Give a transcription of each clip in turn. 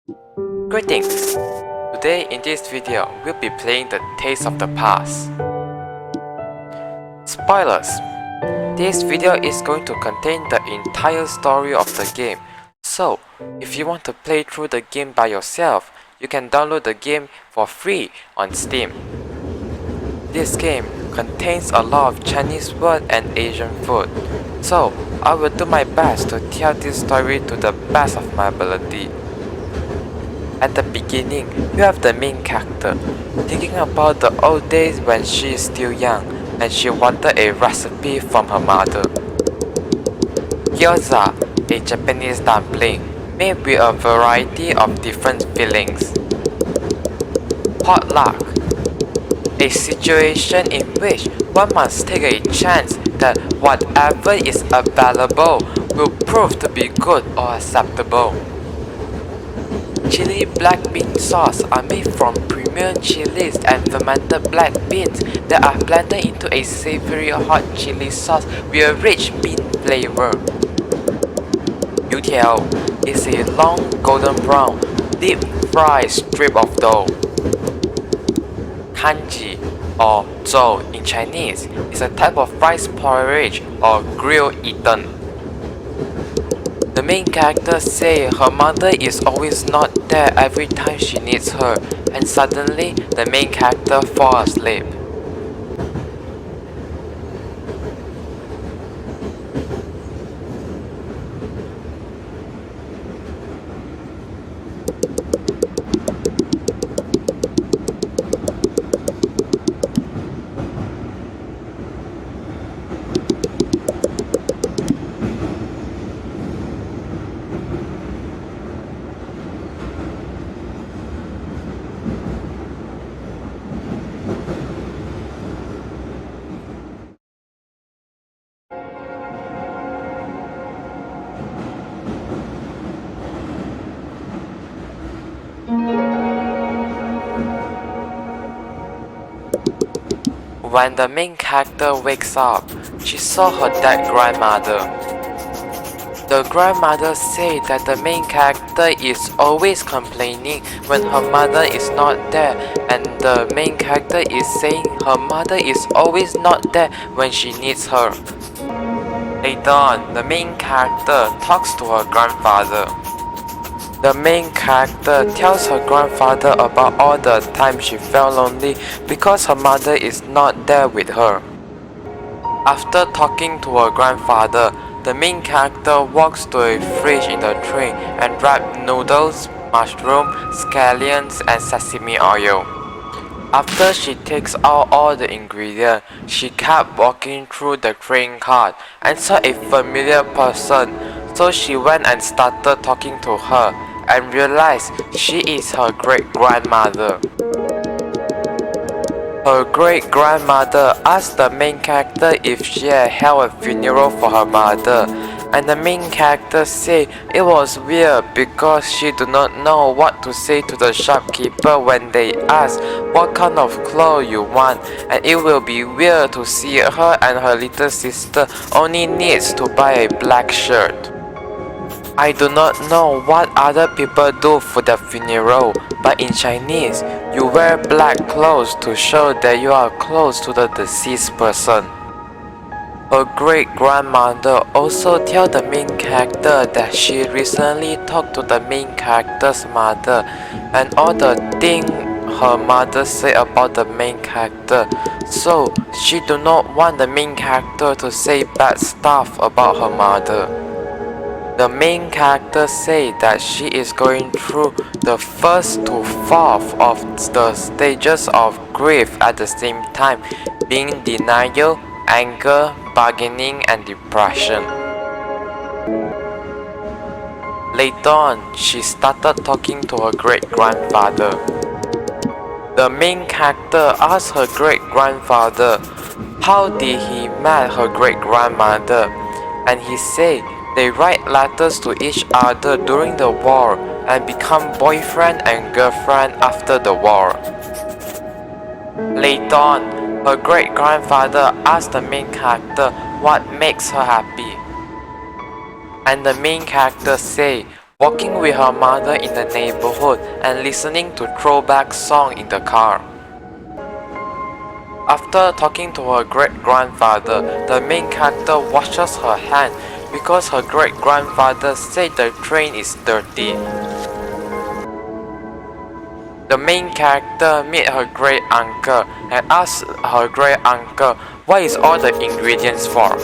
Greetings! Today in this video, we'll be playing the Taste of the Past. Spoilers! This video is going to contain the entire story of the game, so if you want to play through the game by yourself, you can download the game for free on Steam. This game contains a lot of Chinese words and Asian food, so I will do my best to tell this story to the best of my ability. At the beginning, you have the main character, thinking about the old days when she is still young and she wanted a recipe from her mother. Gyoza, a Japanese dumpling, made with a variety of different fillings. Potluck, a situation in which one must take a chance that whatever is available will prove to be good or acceptable. Chili black bean sauce are made from premium chilies and fermented black beans that are blended into a savory hot chili sauce with a rich bean flavor. Youtiao is a long golden brown, deep fried strip of dough. Kanji, or zhou in Chinese, is a type of rice porridge or grilled eaten. The main character says her mother is always not there every time she needs her, and suddenly the main character falls asleep. When the main character wakes up, she saw her dead grandmother. The grandmother said that the main character is always complaining when her mother is not there, and the main character is saying her mother is always not there when she needs her. Later on, the main character talks to her grandfather. The main character tells her grandfather about all the times she felt lonely because her mother is not there with her. After talking to her grandfather, the main character walks to a fridge in the train and wraps noodles, mushroom, scallions and sesame oil. After she takes out all the ingredients, she kept walking through the train cart and saw a familiar person, so she went and started talking to her and realized she is her great-grandmother. Her great-grandmother asked the main character if she had held a funeral for her mother, and the main character said it was weird because she did not know what to say to the shopkeeper when they asked what kind of clothes you want, and it will be weird to see her and her little sister only needs to buy a black shirt. I do not know what other people do for the funeral, but in Chinese, you wear black clothes to show that you are close to the deceased person. Her great-grandmother also tells the main character that she recently talked to the main character's mother and all the things her mother said about the main character, so she do not want the main character to say bad stuff about her mother. The main character says that she is going through the first to fourth of the stages of grief at the same time, being denial, anger, bargaining, and depression. Later on, she started talking to her great-grandfather. The main character asked her great-grandfather how did he met her great-grandmother, and he said they write letters to each other during the war and become boyfriend and girlfriend after the war. Later on, her great-grandfather asked the main character what makes her happy. And the main character said walking with her mother in the neighborhood and listening to throwback song in the car. After talking to her great-grandfather, the main character washes her hand because her great-grandfather said the train is dirty. The main character meets her great-uncle and asks her great-uncle what is all the ingredients for.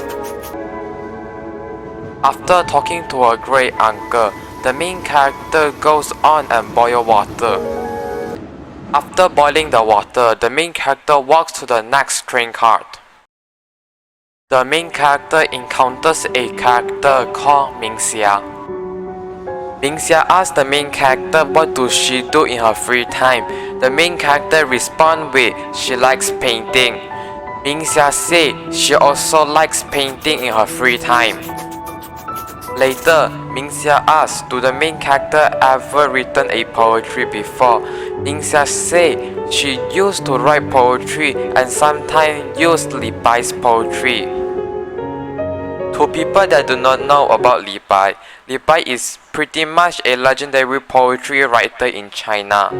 After talking to her great-uncle, the main character goes on and boils water. After boiling the water, the main character walks to the next train cart. The main character encounters a character called Mingxia. Mingxia asks the main character what does she do in her free time. The main character responds with she likes painting. Mingxia says she also likes painting in her free time. Later, Mingxia asks, do the main character ever written a poetry before? Mingxia says she used to write poetry and sometimes used Li Bai's poetry. To people that do not know about Li Bai is pretty much a legendary poetry writer in China.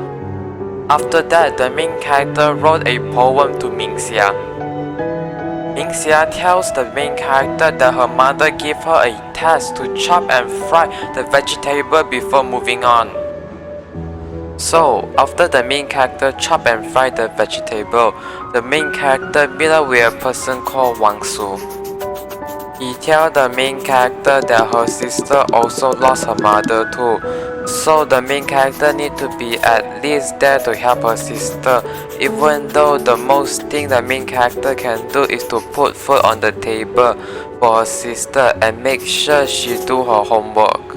After that, the main character wrote a poem to Mingxia. Mingxia tells the main character that her mother gave her a task to chop and fry the vegetable before moving on. So, after the main character chop and fry the vegetable, the main character meet up with a person called Wang Su. He tells the main character that her sister also lost her mother too, so the main character needs to be at least there to help her sister, even though the most thing the main character can do is to put food on the table for her sister and make sure she do her homework.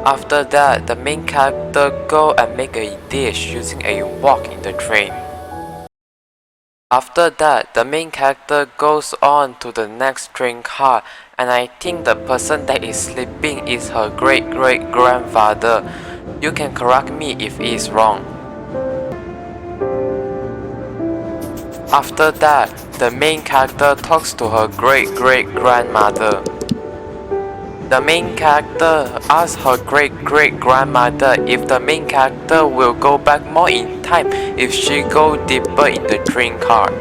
After that, the main character go and make a dish using a wok in the train. After that, the main character goes on to the next train car, and I think the person that is sleeping is her great-great-grandfather. You can correct me if it is wrong. After that, the main character talks to her great-great-grandmother. The main character asks her great-great-grandmother if the main character will go back more in time if she go deeper in the train cart.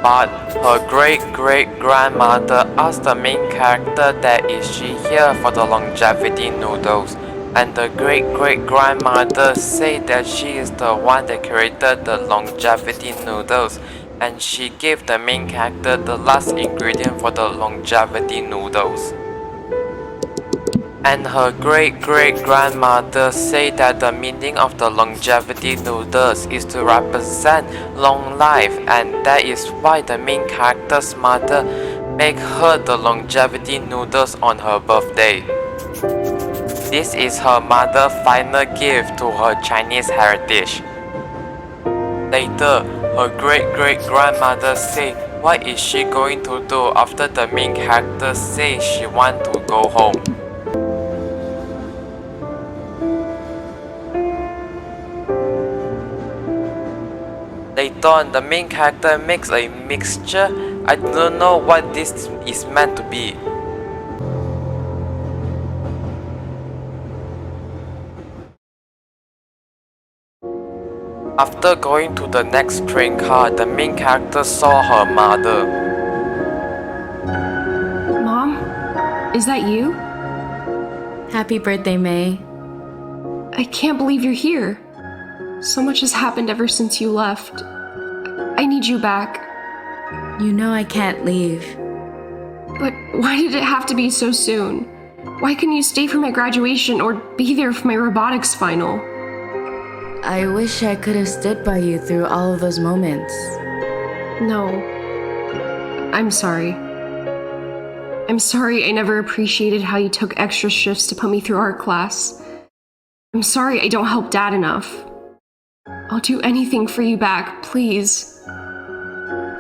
But her great-great-grandmother asks the main character that is she here for the longevity noodles, and the great-great-grandmother said that she is the one that created the longevity noodles, and she gave the main character the last ingredient for the longevity noodles. And her great-great-grandmother said that the meaning of the longevity noodles is to represent long life, and that is why the main character's mother make her the longevity noodles on her birthday. This is her mother's final gift to her Chinese heritage. Later, her great-great-grandmother said what is she going to do after the main character says she wants to go home. Later on, the main character makes a mixture. I don't know what this is meant to be. After going to the next train car, the main character saw her mother. Mom? Is that you? Happy birthday, May. I can't believe you're here. So much has happened ever since you left. I need you back. You know I can't leave. But why did it have to be so soon? Why couldn't you stay for my graduation or be there for my robotics final? I wish I could have stood by you through all of those moments. No. I'm sorry. I'm sorry I never appreciated how you took extra shifts to put me through art class. I'm sorry I don't help Dad enough. I'll do anything for you back, please.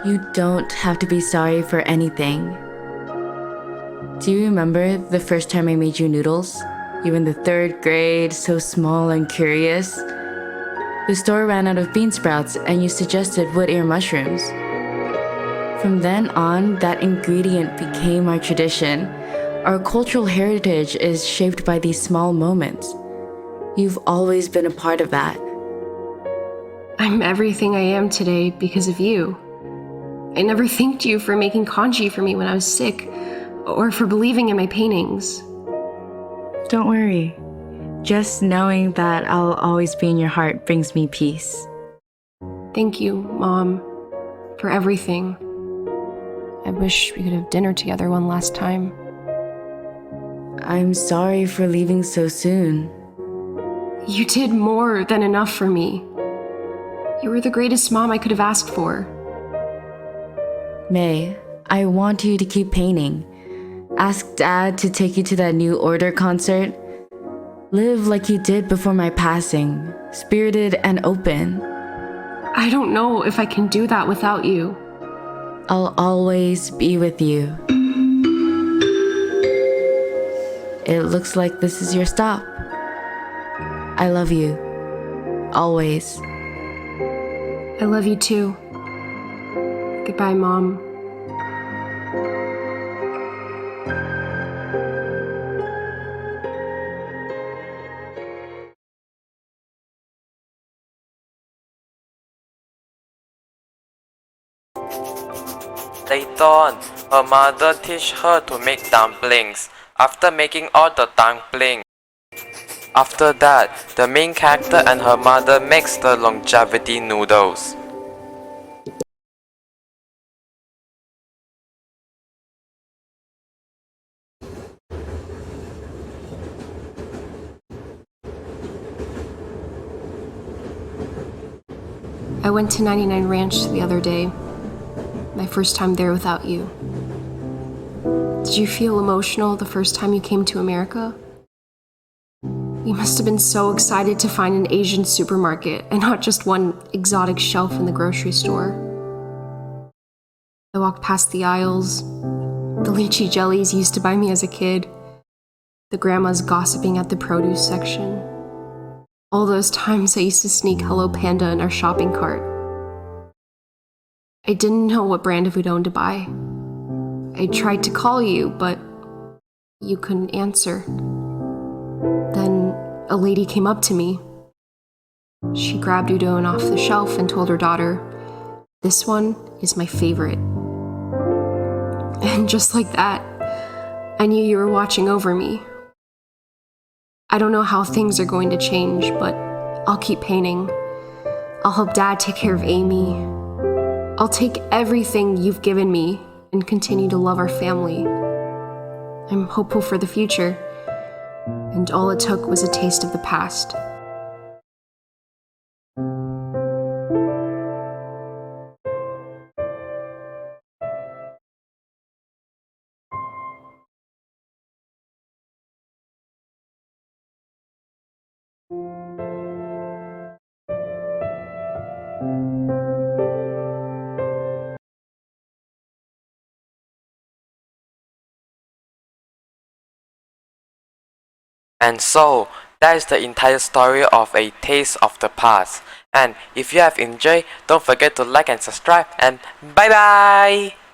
You don't have to be sorry for anything. Do you remember the first time I made you noodles? You were in the 3rd grade, so small and curious. The store ran out of bean sprouts and you suggested wood ear mushrooms. From then on, that ingredient became our tradition. Our cultural heritage is shaped by these small moments. You've always been a part of that. I'm everything I am today because of you. I never thanked you for making kanji for me when I was sick, or for believing in my paintings. Don't worry. Just knowing that I'll always be in your heart brings me peace. Thank you, Mom, for everything. I wish we could have dinner together one last time. I'm sorry for leaving so soon. You did more than enough for me. You were the greatest mom I could have asked for. May, I want you to keep painting. Ask Dad to take you to that New Order concert. Live like you did before my passing, spirited and open. I don't know if I can do that without you. I'll always be with you. It looks like this is your stop. I love you. Always. I love you too. Goodbye, Mom. Later on, her mother teach her to make dumplings. After making all the dumplings, after that, the main character and her mother makes the longevity noodles. I went to 99 Ranch the other day. My first time there without you. Did you feel emotional the first time you came to America? You must have been so excited to find an Asian supermarket and not just one exotic shelf in the grocery store. I walked past the aisles, the lychee jellies you used to buy me as a kid, the grandmas gossiping at the produce section. All those times I used to sneak Hello Panda in our shopping cart. I didn't know what brand of udon to buy. I tried to call you, but you couldn't answer. Then a lady came up to me. She grabbed udon off the shelf and told her daughter, "This one is my favorite." And just like that, I knew you were watching over me. I don't know how things are going to change, but I'll keep painting. I'll help Dad take care of Amy. I'll take everything you've given me and continue to love our family. I'm hopeful for the future, and all it took was a taste of the past. And so, that is the entire story of A Taste of the Past. And if you have enjoyed, don't forget to like and subscribe, and bye bye!